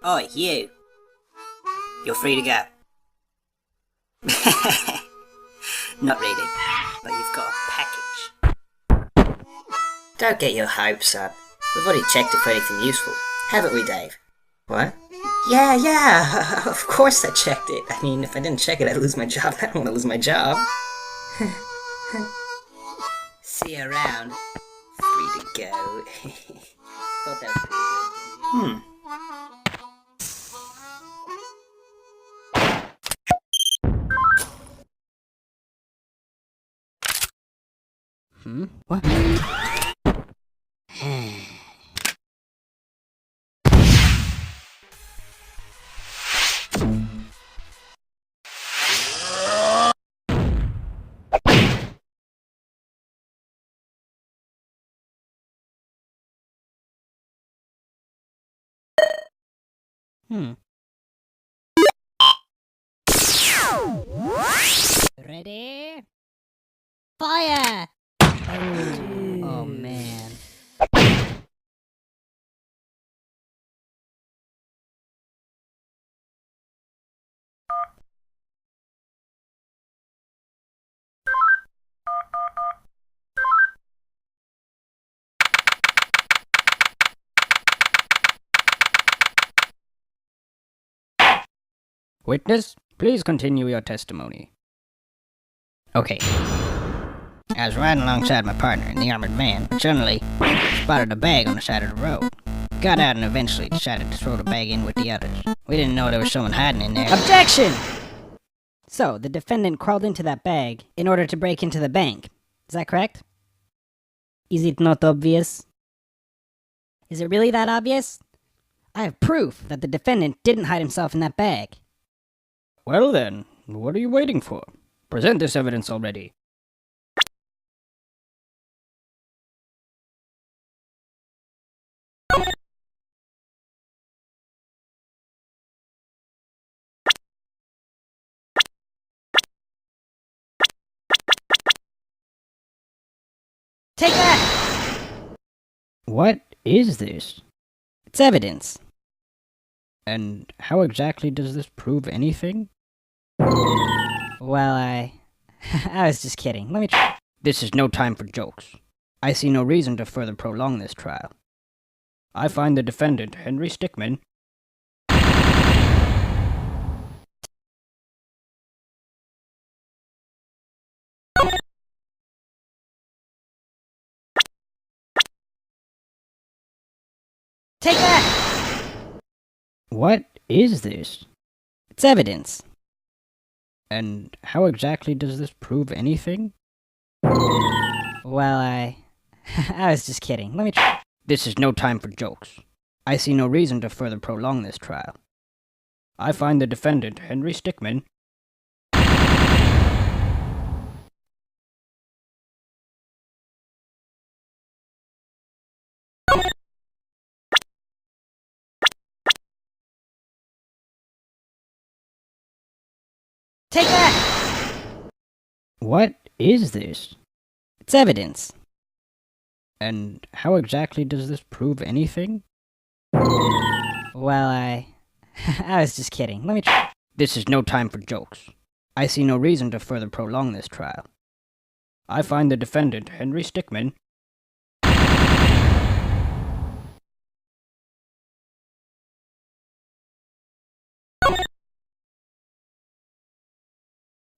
Oi, you. You're free to go. Not really, but you've got a package. Don't get your hopes up. We've already checked it for anything useful. Haven't we, Dave? What? Yeah, of course I checked it. I mean, if I didn't check it, I'd lose my job. I don't want to lose my job. See you around. Free to go. Thought that was pretty good. What? Ready? Fire! Oh man. Witness, please continue your testimony. Okay. I was riding alongside my partner in the armored van, but suddenly spotted a bag on the side of the road. Got out and eventually decided to throw the bag in with the others. We didn't know there was someone hiding in there. Objection! So, the defendant crawled into that bag in order to break into the bank. Is that correct? Is it not obvious? Is it really that obvious? I have proof that the defendant didn't hide himself in that bag. Well then, what are you waiting for? Present this evidence already. Take that! What is this? It's evidence. And how exactly does this prove anything? Well, I was just kidding. Let me try. This is no time for jokes. I see no reason to further prolong this trial. I find the defendant, Henry Stickmin, Take that! What is this? It's evidence. And how exactly does this prove anything? Well, I was just kidding. Let me try. This is no time for jokes. I see no reason to further prolong this trial. I find the defendant, Henry Stickmin, Take that! What is this? It's evidence. And how exactly does this prove anything? Well, I was just kidding. Let me try. This is no time for jokes. I see no reason to further prolong this trial. I find the defendant, Henry Stickmin,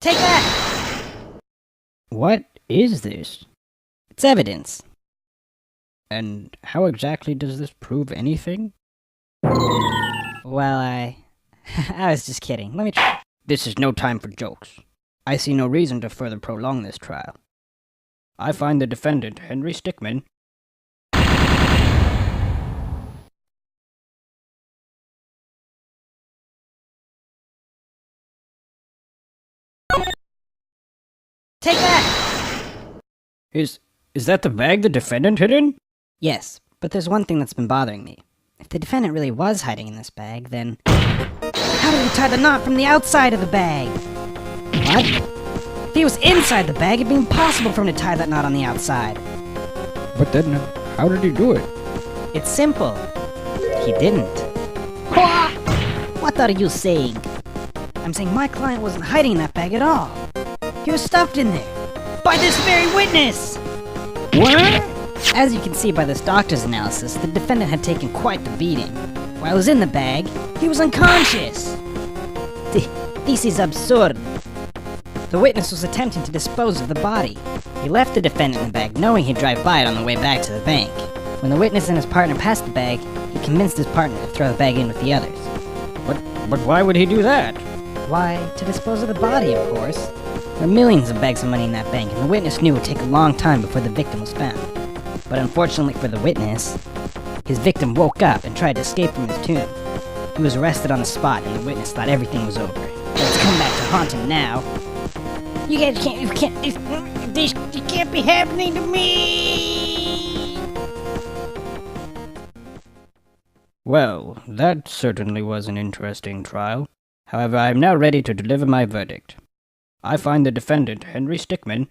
Take that! What is this? It's evidence. And how exactly does this prove anything? Well, I was just kidding. Let me try. This is no time for jokes. I see no reason to further prolong this trial. I find the defendant, Henry Stickmin, Take that! Is that the bag the defendant hid in? Yes, but there's one thing that's been bothering me. If the defendant really was hiding in this bag, then how did he tie the knot from the outside of the bag? What? If he was inside the bag, it'd be impossible for him to tie that knot on the outside. But then, how did he do it? It's simple. He didn't. Quack! What are you saying? I'm saying my client wasn't hiding in that bag at all. He was stuffed in there. By this very witness! What? As you can see by this doctor's analysis, the defendant had taken quite the beating. While he was in the bag, he was unconscious. This is absurd. The witness was attempting to dispose of the body. He left the defendant in the bag, knowing he'd drive by it on the way back to the bank. When the witness and his partner passed the bag, he convinced his partner to throw the bag in with the others. But why would he do that? Why, to dispose of the body, of course. There were millions of bags of money in that bank, and the witness knew it would take a long time before the victim was found. But unfortunately for the witness, his victim woke up and tried to escape from his tomb. He was arrested on the spot, and the witness thought everything was over. But it's come back to haunt him now. You guys this can't be happening to me! Well, that certainly was an interesting trial. However, I am now ready to deliver my verdict. I find the defendant, Henry Stickmin,